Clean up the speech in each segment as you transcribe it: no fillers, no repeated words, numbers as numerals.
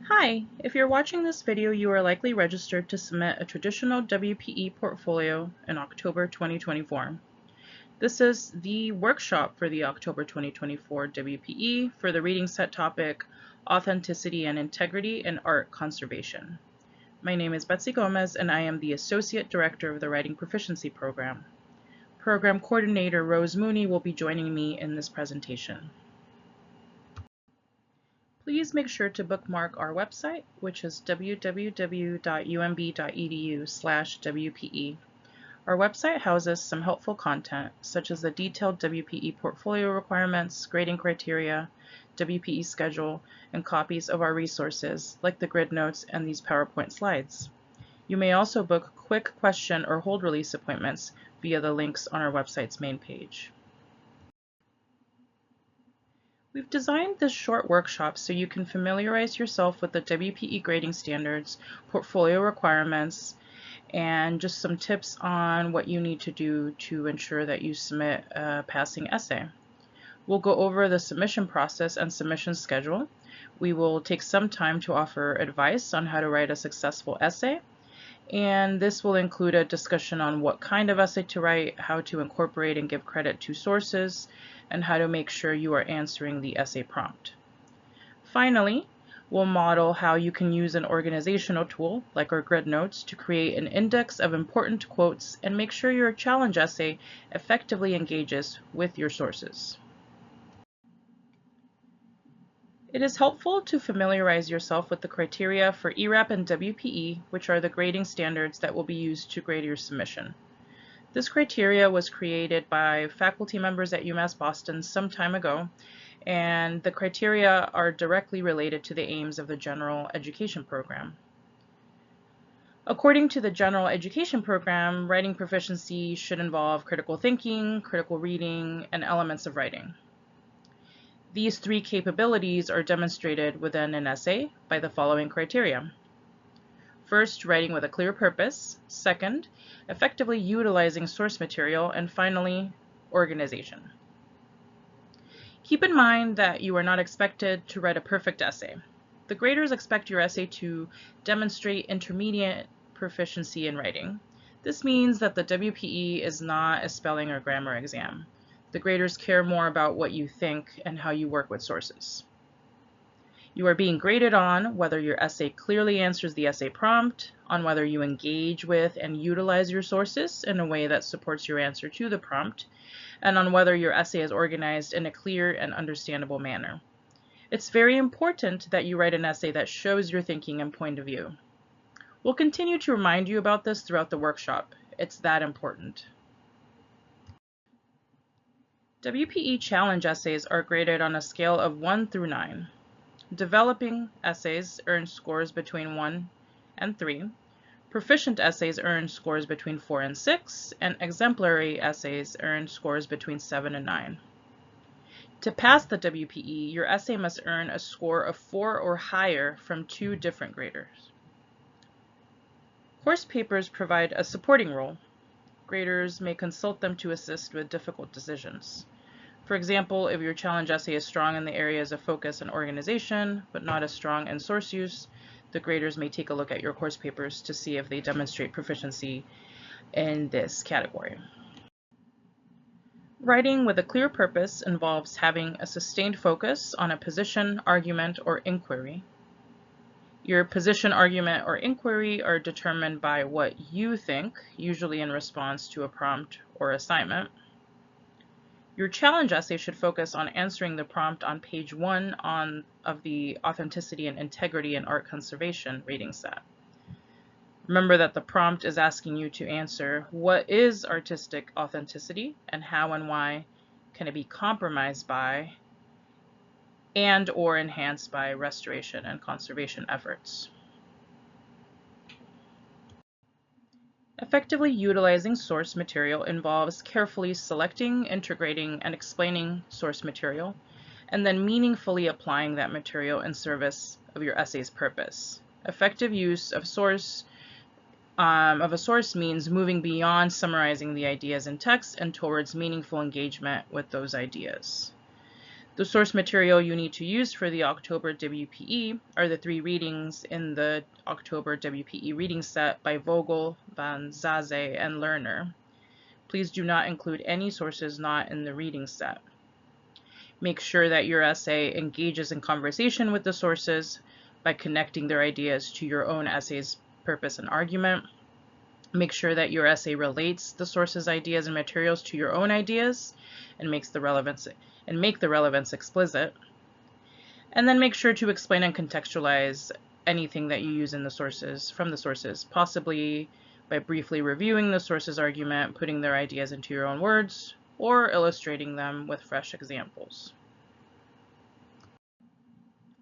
Hi, if you're watching this video, you are likely registered to submit a traditional WPE portfolio in October 2024. This is the workshop for the October 2024 WPE for the reading set topic, Authenticity and Integrity in Art Conservation. My name is Betsy Gomez and I am the Associate Director of the Writing Proficiency Program. Program Coordinator Rose Mooney will be joining me in this presentation. Please make sure to bookmark our website, which is www.umb.edu/WPE. Our website houses some helpful content, such as the detailed WPE portfolio requirements, grading criteria, WPE schedule, and copies of our resources, like the grid notes and these PowerPoint slides. You may also book quick question or hold release appointments via the links on our website's main page. We've designed this short workshop so you can familiarize yourself with the WPE grading standards, portfolio requirements, and just some tips on what you need to do to ensure that you submit a passing essay. We'll go over the submission process and submission schedule. We will take some time to offer advice on how to write a successful essay, and this will include a discussion on what kind of essay to write, how to incorporate and give credit to sources, and how to make sure you are answering the essay prompt. Finally, we'll model how you can use an organizational tool like our grid notes to create an index of important quotes and make sure your challenge essay effectively engages with your sources. It is helpful to familiarize yourself with the criteria for ERAP and WPE, which are the grading standards that will be used to grade your submission. This criteria was created by faculty members at UMass Boston some time ago, and the criteria are directly related to the aims of the general education program. According to the general education program, writing proficiency should involve critical thinking, critical reading, and elements of writing. These three capabilities are demonstrated within an essay by the following criteria. First, writing with a clear purpose. Second, effectively utilizing source material. And finally, organization. Keep in mind that you are not expected to write a perfect essay. The graders expect your essay to demonstrate intermediate proficiency in writing. This means that the WPE is not a spelling or grammar exam. The graders care more about what you think and how you work with sources. You are being graded on whether your essay clearly answers the essay prompt, on whether you engage with and utilize your sources in a way that supports your answer to the prompt, and on whether your essay is organized in a clear and understandable manner. It's very important that you write an essay that shows your thinking and point of view. We'll continue to remind you about this throughout the workshop. It's that important. WPE challenge essays are graded on a scale of 1 through 9. Developing essays earn scores between 1 and 3. Proficient essays earn scores between 4 and 6, and exemplary essays earn scores between 7 and 9. To pass the WPE, your essay must earn a score of 4 or higher from 2 different graders. Course papers provide a supporting role. Graders may consult them to assist with difficult decisions. For example, if your challenge essay is strong in the areas of focus and organization, but not as strong in source use, the graders may take a look at your course papers to see if they demonstrate proficiency in this category. Writing with a clear purpose involves having a sustained focus on a position, argument, or inquiry. Your position, argument, or inquiry are determined by what you think, usually in response to a prompt or assignment. Your challenge essay should focus on answering the prompt on page 1 of the Authenticity and Integrity in Art Conservation reading set. Remember that the prompt is asking you to answer what is artistic authenticity and how and why can it be compromised by and or enhanced by restoration and conservation efforts. Effectively utilizing source material involves carefully selecting, integrating, and explaining source material, and then meaningfully applying that material in service of your essay's purpose. Effective use of a source means moving beyond summarizing the ideas in text and towards meaningful engagement with those ideas. The source material you need to use for the October WPE are the 3 readings in the October WPE reading set by Vogel, Van Zaze, and Lerner. Please do not include any sources not in the reading set. Make sure that your essay engages in conversation with the sources by connecting their ideas to your own essay's purpose and argument. Make sure that your essay relates the source's ideas and materials to your own ideas and make the relevance explicit. And then make sure to explain and contextualize anything that you use in the sources, from the sources, possibly by briefly reviewing the source's argument, putting their ideas into your own words, or illustrating them with fresh examples.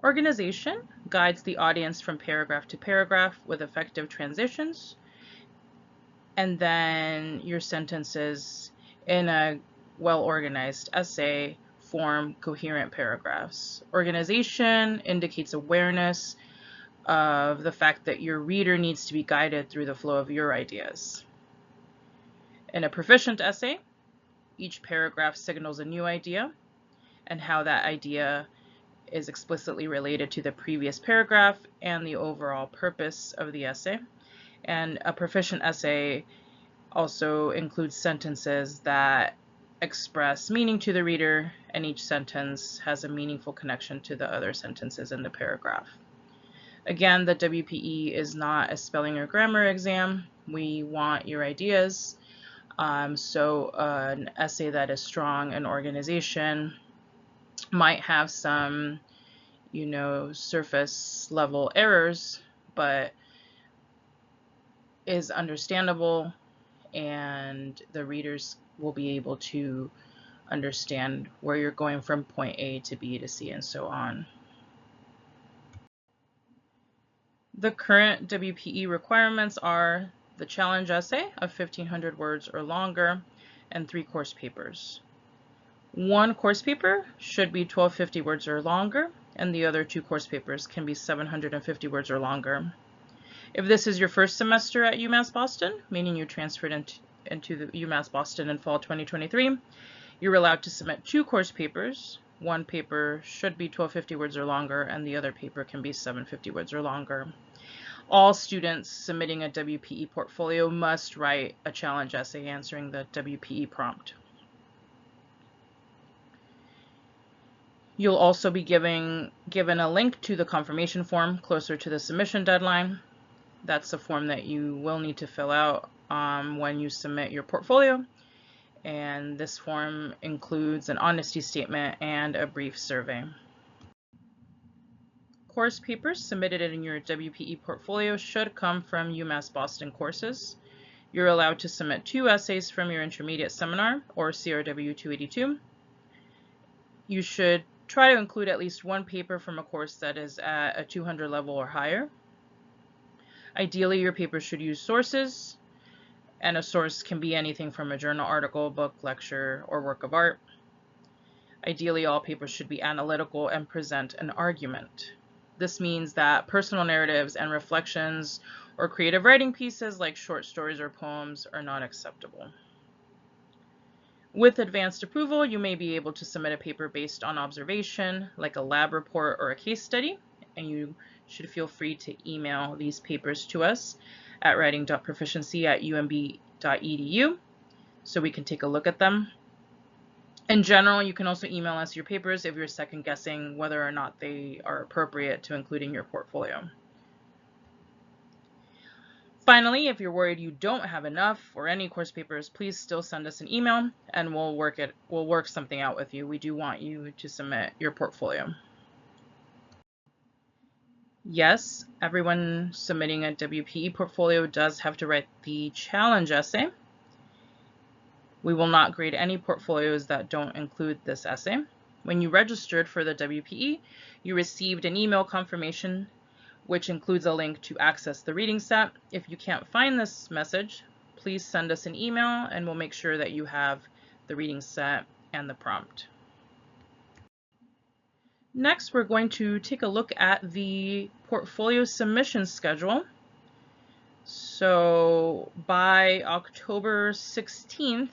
Organization guides the audience from paragraph to paragraph with effective transitions, and then your sentences in a well-organized essay form coherent paragraphs. Organization indicates awareness of the fact that your reader needs to be guided through the flow of your ideas. In a proficient essay, each paragraph signals a new idea and how that idea is explicitly related to the previous paragraph and the overall purpose of the essay. And a proficient essay also includes sentences that express meaning to the reader, and each sentence has a meaningful connection to the other sentences in the paragraph. Again, the WPE is not a spelling or grammar exam. We want your ideas. So an essay that is strong in organization might have some, surface level errors, but is understandable, and the readers will be able to understand where you're going from point A to B to C and so on. The current WPE requirements are the challenge essay of 1,500 words or longer and 3 course papers. 1 course paper should be 1,250 words or longer, and the other 2 course papers can be 750 words or longer. If this is your first semester at UMass Boston, meaning you transferred into the UMass Boston in fall 2023, you're allowed to submit 2 course papers. 1 paper should be 1,250 words or longer, and the other paper can be 750 words or longer. All students submitting a WPE portfolio must write a challenge essay answering the WPE prompt. You'll also be given a link to the confirmation form closer to the submission deadline. That's a form that you will need to fill out when you submit your portfolio. And this form includes an honesty statement and a brief survey. Course papers submitted in your WPE portfolio should come from UMass Boston courses. You're allowed to submit 2 essays from your intermediate seminar or CRW 282. You should try to include at least 1 paper from a course that is at a 200 level or higher. Ideally, your paper should use sources, and a source can be anything from a journal article, book, lecture, or work of art. Ideally, all papers should be analytical and present an argument. This means that personal narratives and reflections or creative writing pieces like short stories or poems are not acceptable. With advanced approval, you may be able to submit a paper based on observation, like a lab report or a case study, and you should feel free to email these papers to us at writing.proficiency@umb.edu so we can take a look at them. In general, you can also email us your papers if you're second guessing whether or not they are appropriate to include in your portfolio. Finally, if you're worried you don't have enough or any course papers, please still send us an email and we'll work something out with you. We do want you to submit your portfolio. Yes, everyone submitting a WPE portfolio does have to write the challenge essay. We will not grade any portfolios that don't include this essay. When you registered for the WPE, you received an email confirmation which includes a link to access the reading set. If you can't find this message, please send us an email and we'll make sure that you have the reading set and the prompt. Next, we're going to take a look at the portfolio submission schedule. So by October 16th,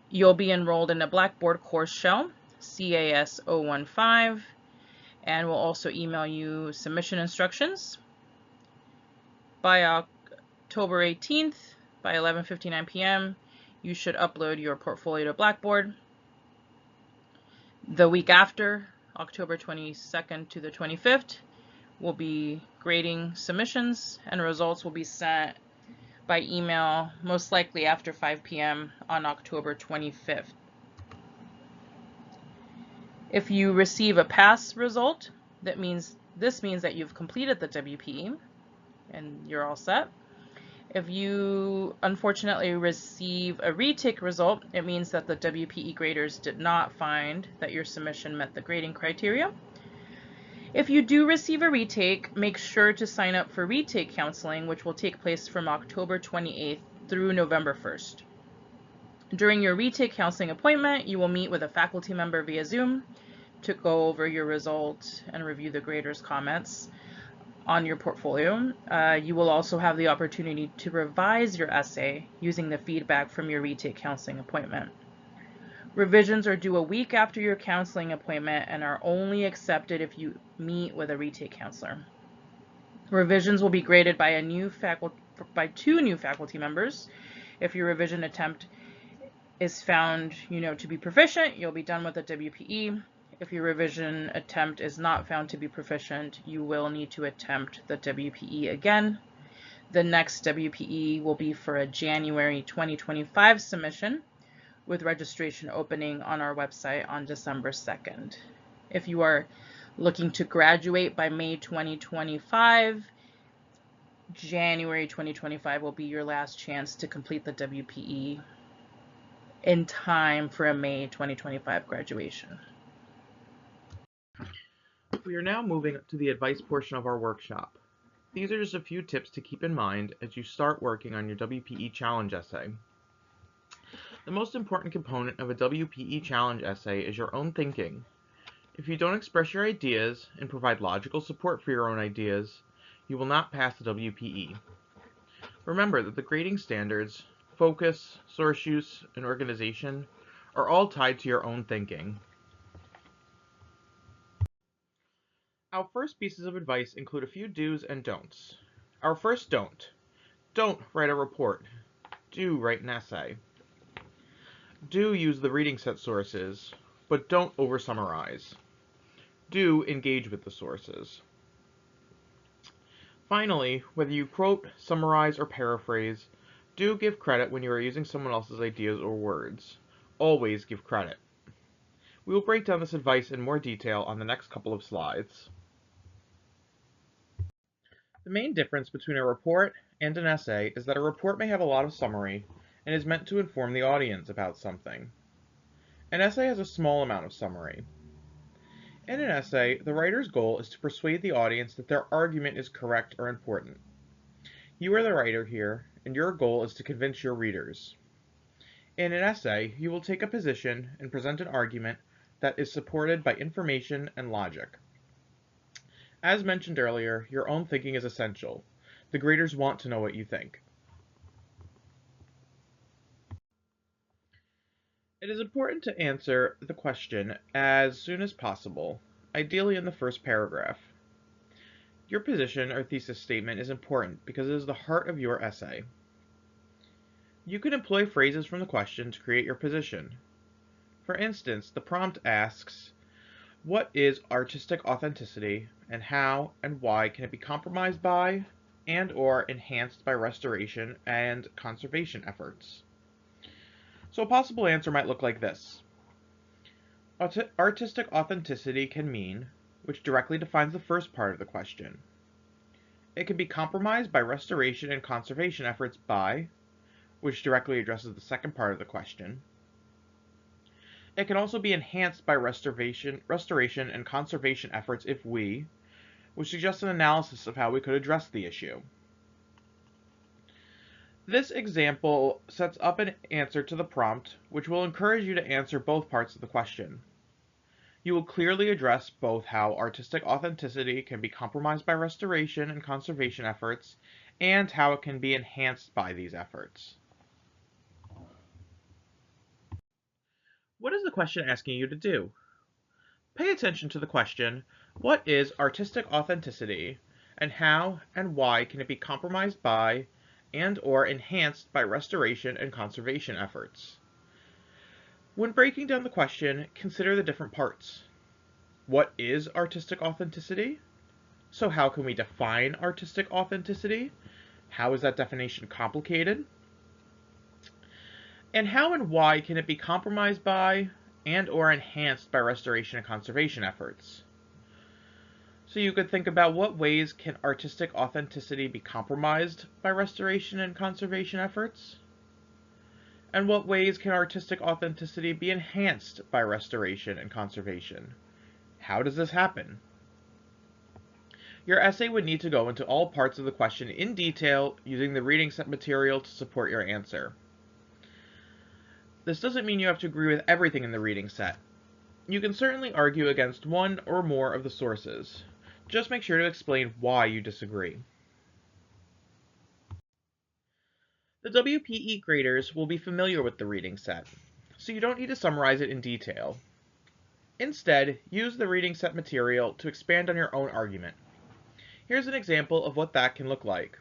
you'll be enrolled in a Blackboard course shell CAS015, and we'll also email you submission instructions. By October 18th, by 11:59 p.m., you should upload your portfolio to Blackboard. The week after, October 22nd to the 25th, we'll be grading submissions, and results will be sent by email, most likely after 5 p.m. on October 25th. If you receive a pass result, this means that you've completed the WPE and you're all set. If you unfortunately receive a retake result, it means that the WPE graders did not find that your submission met the grading criteria. If you do receive a retake, make sure to sign up for retake counseling, which will take place from October 28th through November 1st. During your retake counseling appointment, you will meet with a faculty member via Zoom to go over your results and review the grader's comments on your portfolio. You will also have the opportunity to revise your essay using the feedback from your retake counseling appointment. Revisions are due a week after your counseling appointment and are only accepted if you meet with a retake counselor. Revisions will be graded by two new faculty members. If your revision attempt is found, to be proficient, you'll be done with the WPE. If your revision attempt is not found to be proficient, you will need to attempt the WPE again. The next WPE will be for a January 2025 submission, with registration opening on our website on December 2nd. If you are looking to graduate by May 2025, January 2025 will be your last chance to complete the WPE in time for a May 2025 graduation. We are now moving to the advice portion of our workshop. These are just a few tips to keep in mind as you start working on your WPE challenge essay. The most important component of a WPE challenge essay is your own thinking. If you don't express your ideas and provide logical support for your own ideas, you will not pass the WPE. Remember that the grading standards, focus, source use, and organization are all tied to your own thinking. Our first pieces of advice include a few do's and don'ts. Our first don't. Don't write a report. Do write an essay. Do use the reading set sources, but don't over-summarize. Do engage with the sources. Finally, whether you quote, summarize, or paraphrase, do give credit when you are using someone else's ideas or words. Always give credit. We will break down this advice in more detail on the next couple of slides. The main difference between a report and an essay is that a report may have a lot of summary and is meant to inform the audience about something. An essay has a small amount of summary. In an essay, the writer's goal is to persuade the audience that their argument is correct or important. You are the writer here, and your goal is to convince your readers. In an essay, you will take a position and present an argument that is supported by information and logic. As mentioned earlier, your own thinking is essential. The graders want to know what you think. It is important to answer the question as soon as possible, ideally in the first paragraph. Your position or thesis statement is important because it is the heart of your essay. You can employ phrases from the question to create your position. For instance, the prompt asks, what is artistic authenticity, and how and why can it be compromised by and/or enhanced by restoration and conservation efforts? So a possible answer might look like this. Artistic authenticity can mean, which directly defines the first part of the question. It can be compromised by restoration and conservation efforts by, which directly addresses the second part of the question. It can also be enhanced by restoration and conservation efforts if we, which suggests an analysis of how we could address the issue. This example sets up an answer to the prompt, which will encourage you to answer both parts of the question. You will clearly address both how artistic authenticity can be compromised by restoration and conservation efforts, and how it can be enhanced by these efforts. What is the question asking you to do? Pay attention to the question, what is artistic authenticity, and how and why can it be compromised by and/or enhanced by restoration and conservation efforts? When breaking down the question, consider the different parts. What is artistic authenticity? So how can we define artistic authenticity? How is that definition complicated? And how and why can it be compromised by and/or enhanced by restoration and conservation efforts? So you could think about what ways can artistic authenticity be compromised by restoration and conservation efforts? And what ways can artistic authenticity be enhanced by restoration and conservation? How does this happen? Your essay would need to go into all parts of the question in detail using the reading set material to support your answer. This doesn't mean you have to agree with everything in the reading set. You can certainly argue against one or more of the sources. Just make sure to explain why you disagree. The WPE graders will be familiar with the reading set, so you don't need to summarize it in detail. Instead, use the reading set material to expand on your own argument. Here's an example of what that can look like.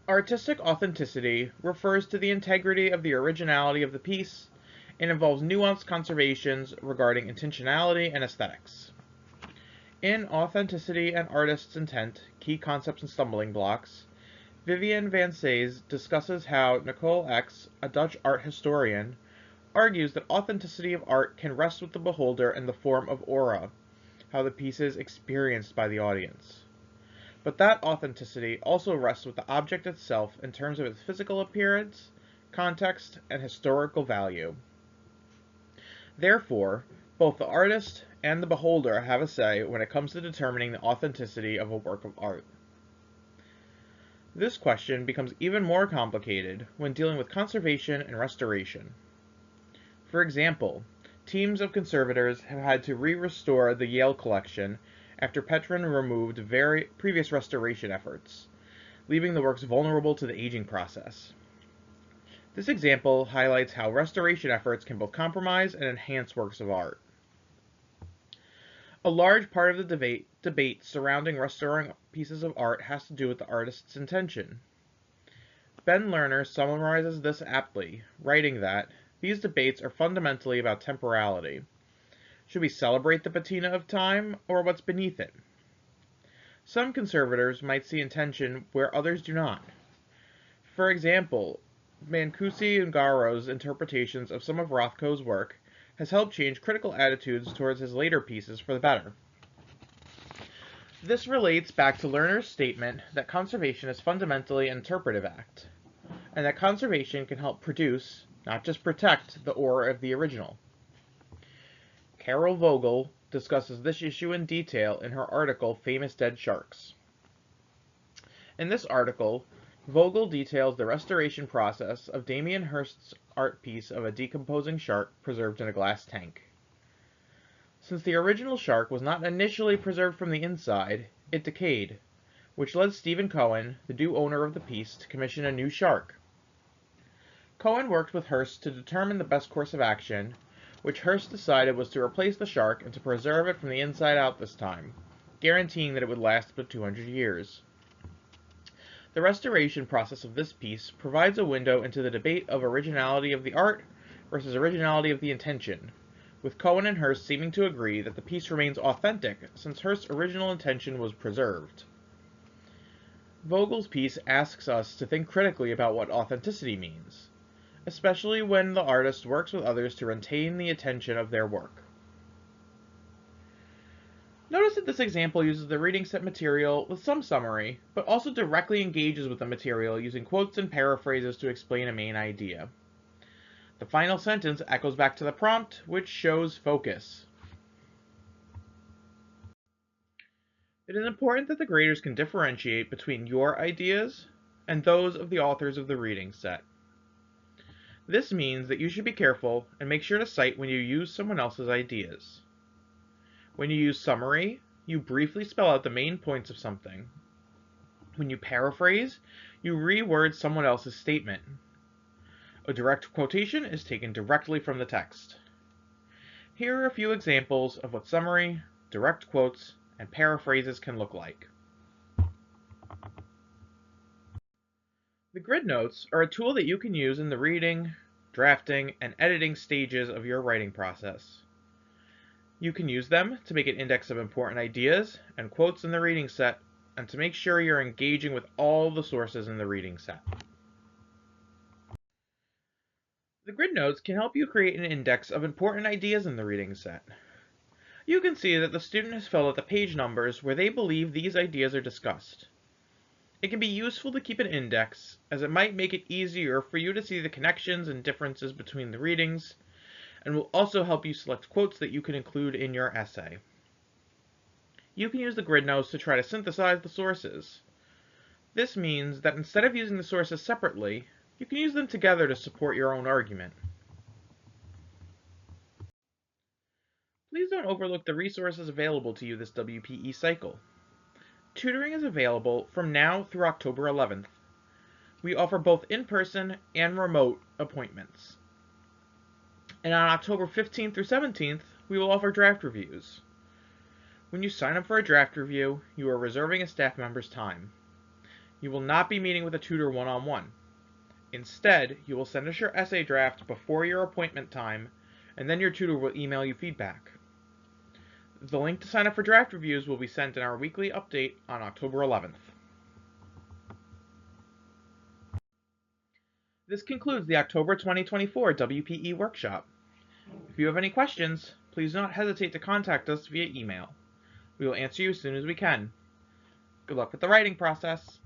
Artistic authenticity refers to the integrity of the originality of the piece and involves nuanced conservations regarding intentionality and aesthetics. In Authenticity and Artist's Intent, Key Concepts and Stumbling Blocks, Vivian van Says discusses how Nicole X, a Dutch art historian, argues that authenticity of art can rest with the beholder in the form of aura, how the piece is experienced by the audience. But that authenticity also rests with the object itself in terms of its physical appearance, context, and historical value. Therefore, both the artist and the beholder have a say when it comes to determining the authenticity of a work of art. This question becomes even more complicated when dealing with conservation and restoration. For example, teams of conservators have had to restore the Yale collection after Petrin removed previous restoration efforts, leaving the works vulnerable to the aging process. This example highlights how restoration efforts can both compromise and enhance works of art. A large part of the debate surrounding restoring pieces of art has to do with the artist's intention. Ben Lerner summarizes this aptly, writing that these debates are fundamentally about temporality. Should we celebrate the patina of time, or what's beneath it? Some conservators might see intention where others do not. For example, Mancusi and Garo's interpretations of some of Rothko's work has helped change critical attitudes towards his later pieces for the better. This relates back to Lerner's statement that conservation is fundamentally an interpretive act, and that conservation can help produce, not just protect, the aura of the original. Carol Vogel discusses this issue in detail in her article Famous Dead Sharks. In this article, Vogel details the restoration process of Damien Hirst's art piece of a decomposing shark preserved in a glass tank. Since the original shark was not initially preserved from the inside, it decayed, which led Stephen Cohen, the new owner of the piece, to commission a new shark. Cohen worked with Hirst to determine the best course of action, which Hirst decided was to replace the shark and to preserve it from the inside out this time, guaranteeing that it would last up to 200 years. The restoration process of this piece provides a window into the debate of originality of the art versus originality of the intention, with Cohen and Hirst seeming to agree that the piece remains authentic since Hirst's original intention was preserved. Vogel's piece asks us to think critically about what authenticity means, especially when the artist works with others to retain the attention of their work. Notice that this example uses the reading set material with some summary, but also directly engages with the material using quotes and paraphrases to explain a main idea. The final sentence echoes back to the prompt, which shows focus. It is important that the graders can differentiate between your ideas and those of the authors of the reading set. This means that you should be careful and make sure to cite when you use someone else's ideas. When you use summary, you briefly spell out the main points of something. When you paraphrase, you reword someone else's statement. A direct quotation is taken directly from the text. Here are a few examples of what summary, direct quotes, and paraphrases can look like. The grid notes are a tool that you can use in the reading, drafting, and editing stages of your writing process. You can use them to make an index of important ideas and quotes in the reading set, and to make sure you're engaging with all the sources in the reading set. The grid notes can help you create an index of important ideas in the reading set. You can see that the student has filled out the page numbers where they believe these ideas are discussed. It can be useful to keep an index, as it might make it easier for you to see the connections and differences between the readings, and will also help you select quotes that you can include in your essay. You can use the grid notes to try to synthesize the sources. This means that instead of using the sources separately, you can use them together to support your own argument. Please don't overlook the resources available to you this WPE cycle. Tutoring is available from now through October 11th. We offer both in-person and remote appointments. And on October 15th through 17th, we will offer draft reviews. When you sign up for a draft review, you are reserving a staff member's time. You will not be meeting with a tutor one-on-one. Instead, you will send us your essay draft before your appointment time, and then your tutor will email you feedback. The link to sign up for draft reviews will be sent in our weekly update on October 11th. This concludes the October 2024 WPE Workshop. If you have any questions, please do not hesitate to contact us via email. We will answer you as soon as we can. Good luck with the writing process!